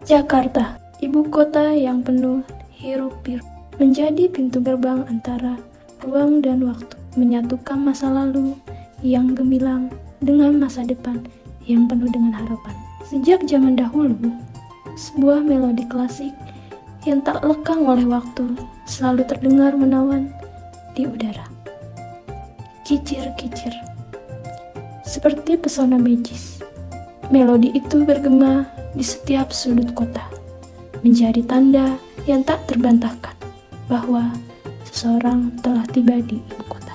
Jakarta, ibu kota yang penuh hiruk-pikuk, menjadi pintu gerbang antara ruang dan waktu, menyatukan masa lalu yang gemilang dengan masa depan yang penuh dengan harapan. Sejak zaman dahulu, sebuah melodi klasik yang tak lekang oleh waktu selalu terdengar menawan di udara. Kicir-kicir, seperti pesona magis, melodi itu bergema di setiap sudut kota, menjadi tanda yang tak terbantahkan bahwa seseorang telah tiba di ibu kota.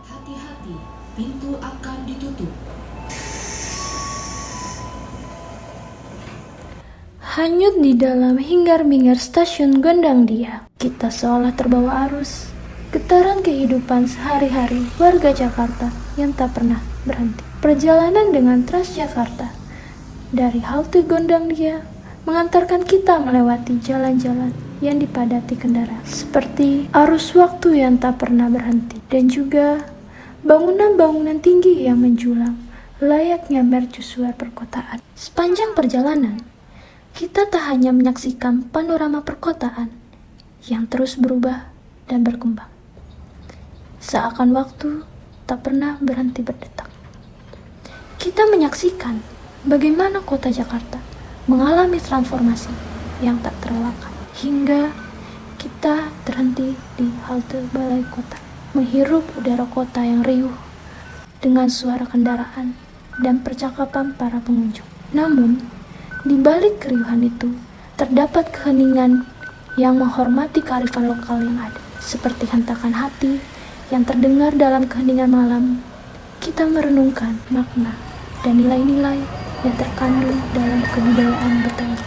Hati-hati, pintu akan ditutup. Hanyut di dalam hingar-bingar stasiun Gondangdia, kita seolah terbawa arus getaran kehidupan sehari-hari warga Jakarta yang tak pernah berhenti. Perjalanan dengan Transjakarta dari halte Gondangdia mengantarkan kita melewati jalan-jalan yang dipadati kendaraan, seperti arus waktu yang tak pernah berhenti, dan juga bangunan-bangunan tinggi yang menjulang layaknya mercusuar perkotaan. Sepanjang perjalanan, kita tak hanya menyaksikan panorama perkotaan yang terus berubah dan berkembang, seakan waktu tak pernah berhenti berdetak. Kita menyaksikan bagaimana kota Jakarta mengalami transformasi yang tak terelakkan, hingga kita terhenti di halte balai kota, menghirup udara kota yang riuh dengan suara kendaraan dan percakapan para pengunjung. Namun, di balik keriuhan itu, terdapat keheningan yang menghormati kearifan lokal yang ada. Seperti hentakan hati yang terdengar dalam keheningan malam, kita merenungkan makna dan nilai-nilai yang terkandung dalam kebudayaan Betawi.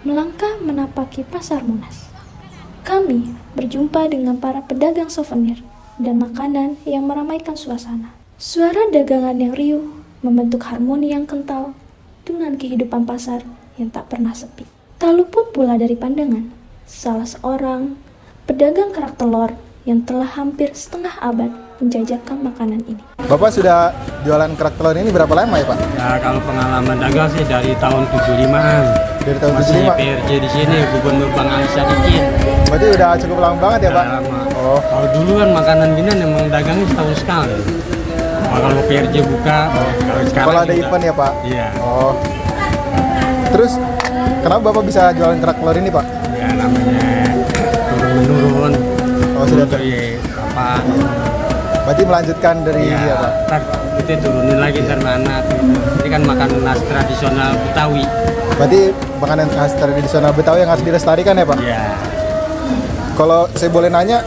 Melangkah menapaki Pasar Monas, kami berjumpa dengan para pedagang souvenir dan makanan yang meramaikan suasana. Suara dagangan yang riuh membentuk harmoni yang kental dengan kehidupan pasar yang tak pernah sepi. Tak luput pula dari pandangan salah seorang pedagang kerak telur yang telah hampir setengah abad menjajakan makanan ini. Bapak sudah jualan kerak telur ini berapa lama ya Pak? Ya kalau pengalaman dagang sih dari tahun 75-an. Dari tahun Masih 75? PRJ di sini, Gubernur Bang Ali Sadikin. Berarti udah cukup lama banget ya Pak? Lama. Oh. Kalau dulu kan makanan ginian emang dagangnya setahun sekali. Kalau PRJ buka, kalau sekarang Kalau ada juga. event ya Pak? Iya. Oh. Terus kenapa Bapak bisa jualan kerak telur ini Pak? Ya namanya turun-menurun. Oh sudah dari apa? Berarti melanjutkan dari ini ya Pak? Ntar kita turunin lagi ntar anak. Ini kan makanan khas tradisional Betawi. Berarti makanan khas tradisional Betawi yang harus dilestarikan ya Pak? Iya. Kalau saya boleh nanya,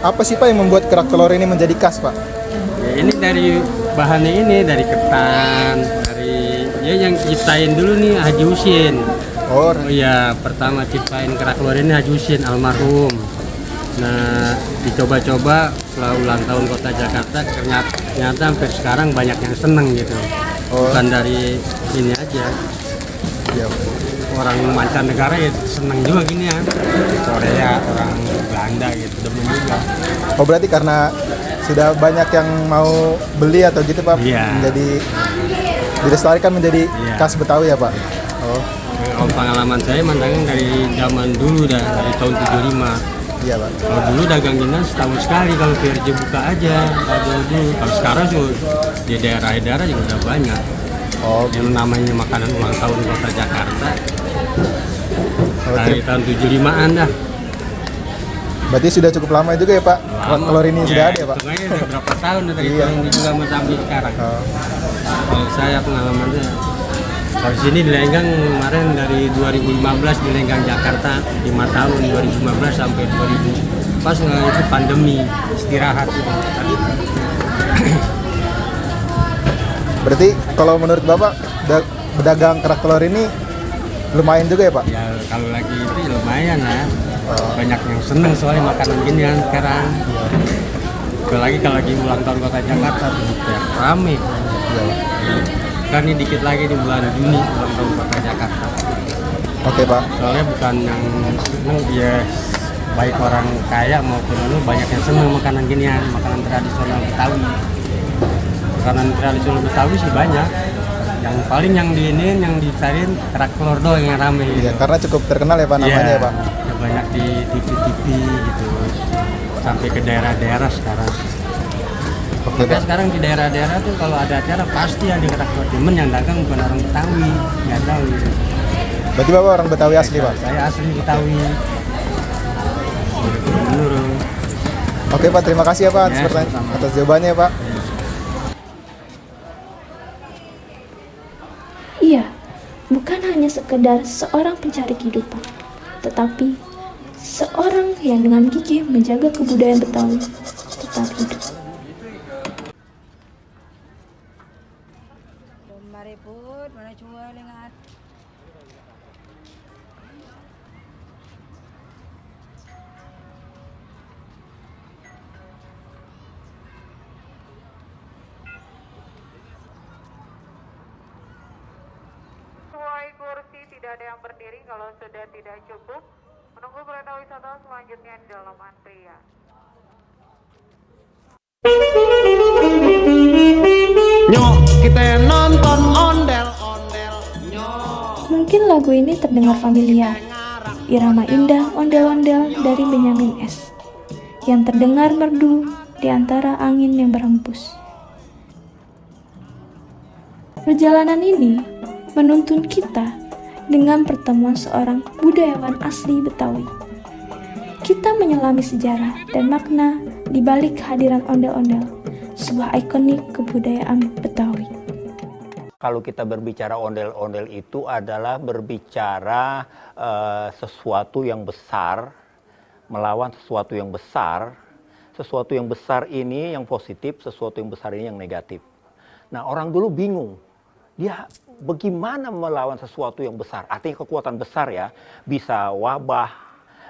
apa sih Pak yang membuat kerak telur ini menjadi khas Pak? Ya, ini dari bahannya ini dari ketan, dari ya yang ciptain dulu nih Haji Husin. Oh, Oh iya, pertama ciptain kerak telur ini Haji Husin almarhum. Nah, dicoba-coba setelah ulang tahun kota Jakarta, ternyata hampir sekarang banyak yang seneng gitu. Oh. Bukan dari ini aja. iya. Orang mancanegara ya seneng juga gini ya. Korea, orang Belanda gitu, demen juga. Oh berarti karena sudah banyak yang mau beli atau gitu Pak? Iya. Menjadi dilestarikan menjadi Iya. khas Betawi ya Pak? Oh Kalau pengalaman saya mandangin dari zaman dulu dah, dari tahun 75. iya Pak. Kalau dulu dagang ginian setahun sekali, kalau PRJ buka aja, kalau dulu. Kalau sekarang tuh di daerah-daerah juga udah banyak. Oh, Yang namanya makanan ulang tahun kota Jakarta oh, dari tahun 75-an dah. berarti sudah cukup lama juga ya Pak? Kerak telur ini sudah ada ya Pak? Hitungannya udah berapa tahun dari Iya. tahun juga mau sampai sekarang. Oh, Kalau saya pengalamannya, kalau sini di Lenggang kemarin dari 2015 di Lenggang Jakarta 5 tahun 2015 sampai 2000 pas itu pandemi istirahat gitu. berarti kalau menurut Bapak berdagang kerak telur ini lumayan juga ya Pak? Ya kalau lagi itu ya lumayan lah. Banyak yang seneng soalnya makanan ginian sekarang. Apalagi kalau lagi ulang tahun Kota Jakarta tuh kayak rame. Kan ini dikit lagi di bulan Juni ulang tahun Kota Jakarta. Oke Pak. Soalnya bukan yang seneng ya, baik orang kaya maupun banyak yang seneng makanan ginian, makanan tradisional Betawi. Makanan tradisional Betawi sih banyak. Yang paling yang yang dicariin kerak telur doang yang rame. Iya, karena cukup terkenal ya Pak namanya ya Pak. Ya, banyak di TV-TV gitu. Sampai ke daerah-daerah sekarang. Oke Tapi Pak. sekarang di daerah-daerah tuh kalau ada acara pasti ada kerak telur. Cuman yang dagang bukan orang Betawi, nggak tahu. Berarti Bapak orang Betawi asli Pak? Saya asli Betawi. Oke Pak, terima kasih ya Pak Ya, sama-sama. atas jawabannya Pak. Ia bukan hanya sekedar seorang pencari kehidupan, tetapi seorang yang dengan gigih menjaga kebudayaan Betawi tetap hidup. Mariput, mana cua lengat. Sesuai kursi tidak ada yang berdiri kalau sudah tidak cukup. Menunggu kereta wisata selanjutnya di dalam antrian. Nyok kita nonton ondel-ondel. Nyok Mungkin lagu ini terdengar familiar. Irama indah ondel-ondel dari Benyamin S. Yang terdengar merdu di antara angin yang berhembus. Perjalanan ini menuntun kita dengan pertemuan seorang budayawan asli Betawi. Kita menyelami sejarah dan makna di balik kehadiran ondel-ondel, sebuah ikonik kebudayaan Betawi. Kalau kita berbicara ondel-ondel itu adalah berbicara sesuatu yang besar, melawan sesuatu yang besar. Sesuatu yang besar ini yang positif, sesuatu yang besar ini yang negatif. Nah, orang dulu bingung. Dia bagaimana melawan sesuatu yang besar? Artinya kekuatan besar ya. Bisa wabah,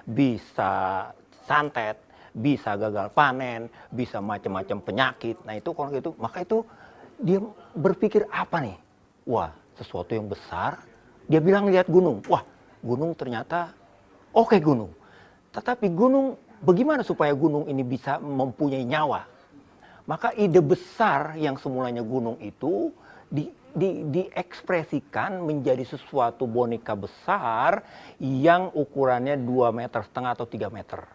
bisa santet, bisa gagal panen, bisa macam-macam penyakit. Nah itu kalau gitu, maka itu dia berpikir apa nih? Wah, sesuatu yang besar. Dia bilang lihat gunung. Wah, gunung ternyata oke gunung. Tetapi gunung, bagaimana supaya gunung ini bisa mempunyai nyawa? Maka ide besar yang semulanya gunung itu diekspresikan menjadi sesuatu boneka besar yang ukurannya 2,5 meter atau 3 meter.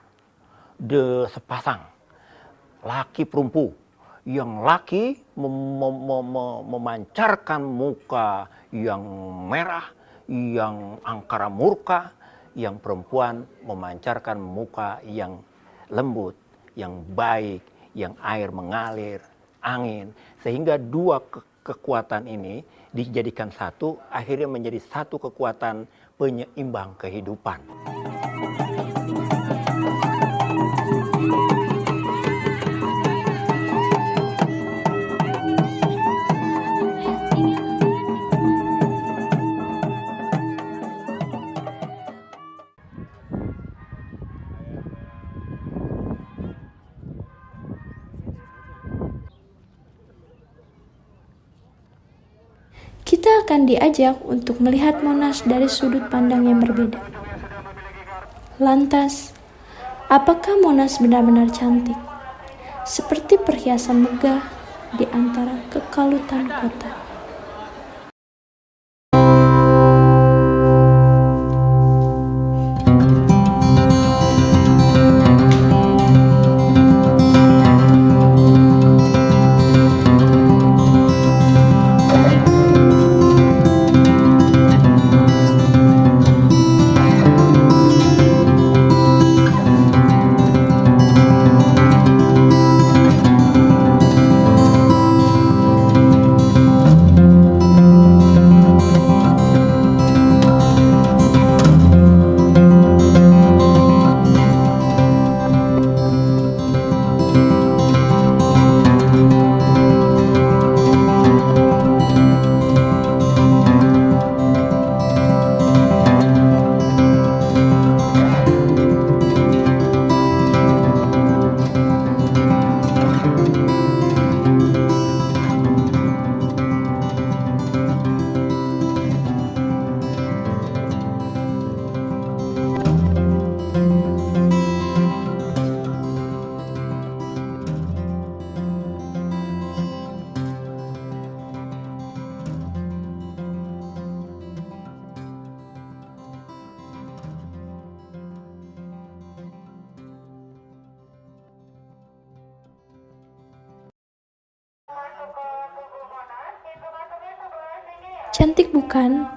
Sepasang laki perempu. Yang laki memancarkan muka yang merah, yang angkara murka. Yang perempuan memancarkan muka yang lembut, yang baik, yang air mengalir, angin. Sehingga dua kekuatan ini dijadikan satu, akhirnya menjadi satu kekuatan penyeimbang kehidupan. Kita akan diajak untuk melihat Monas dari sudut pandang yang berbeda. Lantas, apakah Monas benar-benar cantik? Seperti perhiasan megah di antara kekalutan kota. Cantik bukan?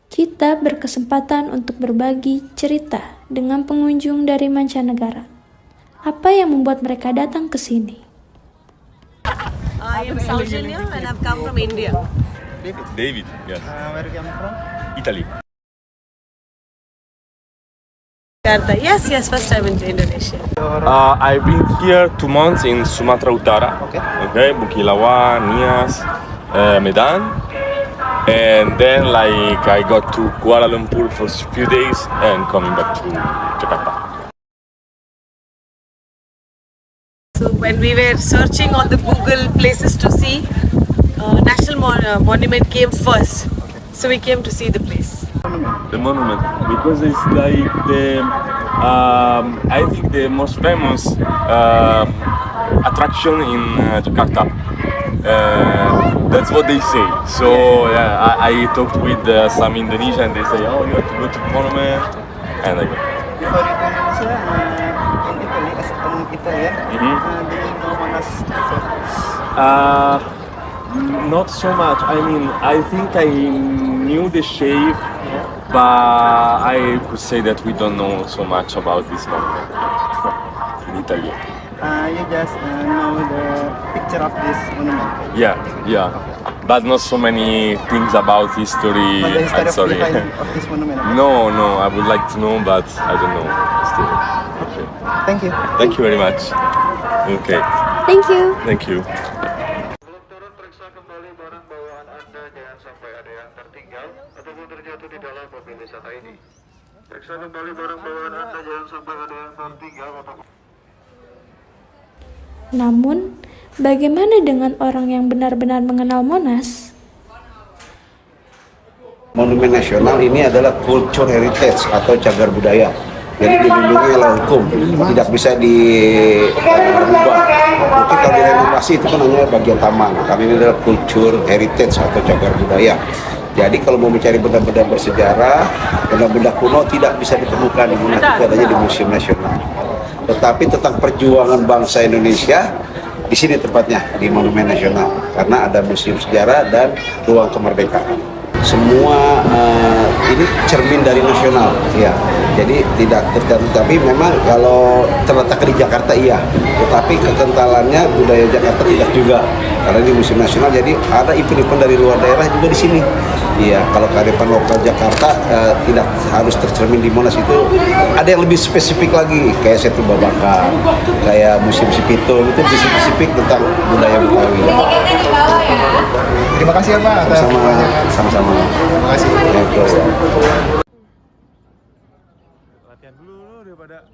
Kita berkesempatan untuk berbagi cerita dengan pengunjung dari mancanegara. Apa yang membuat mereka datang ke sini? I am Saujanya and I've come from India. David, yes. Where you come from? Italy. Jakarta. Yes, first time in Indonesia. I've been here 2 months in Sumatera Utara. Okay, Bukilawan, Nias, Medan. And then I got to Kuala Lumpur for a few days and coming back to Jakarta. So when we were searching on the Google places to see, National Monument came first. So we came to see the place. The monument, because it's like I think the most famous attraction in Jakarta. That's what they say. So yeah, I talked with some Indonesian. They say, oh, you have to go to the monument, and I go. Before you come to Indonesia, in Italy, as an Italian, do you know Monas before? Not so much. I mean, I think I knew the shape, but I could say that we don't know so much about this monument in Italy. You just know the picture of this monument. Yeah, but not so many things about history. But the history I'm sorry. of this monument. No, I would like to know, but I don't know still. Okay. Thank you. Thank you very much. Okay. Thank you. Thank you. Sebelum turun, periksa kembali barang bawaan Anda, jangan sampai ada yang tertinggal ataupun terjatuh di dalam mobil wisata ini. Periksa kembali barang bawaan Anda, jangan sampai ada yang tertinggal ataupun... Namun, bagaimana dengan orang yang benar-benar mengenal Monas? Monumen nasional ini adalah culture heritage atau cagar budaya. Jadi dilindungi oleh hukum, tidak bisa dirubah. Mungkin kalau direnovasi itu kan hanya bagian taman, karena ini adalah culture heritage atau cagar budaya. Jadi kalau mau mencari benda-benda bersejarah, benda-benda kuno tidak bisa ditemukan di Monas, itu adanya di Museum Nasional. Tetapi tentang perjuangan bangsa Indonesia, di sini tempatnya, di Monumen Nasional, karena ada museum sejarah dan ruang kemerdekaan. Semua ini cermin dari nasional, ya. Jadi tidak tertentu, tapi memang kalau terletak di Jakarta iya, tetapi kekentalannya budaya Jakarta tidak juga, karena di Museum Nasional. Jadi ada event-event dari luar daerah juga di sini. Iya, kalau kearifan lokal Jakarta tidak harus tercermin di Monas, itu ada yang lebih spesifik lagi, kayak Setu Babakan, kayak Museum Sipitul, itu lebih spesifik tentang budaya Betawi. Terima kasih ya Pak. Sama-sama. Terima kasih. Latihan dulu daripada.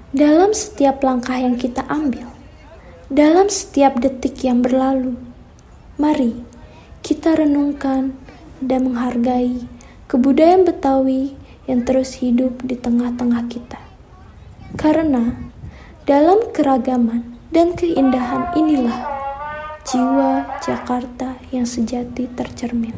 Dalam setiap langkah yang kita ambil, dalam setiap detik yang berlalu, mari kita renungkan dan menghargai kebudayaan Betawi yang terus hidup di tengah-tengah kita. Karena dalam keragaman dan keindahan inilah jiwa Jakarta yang sejati tercermin.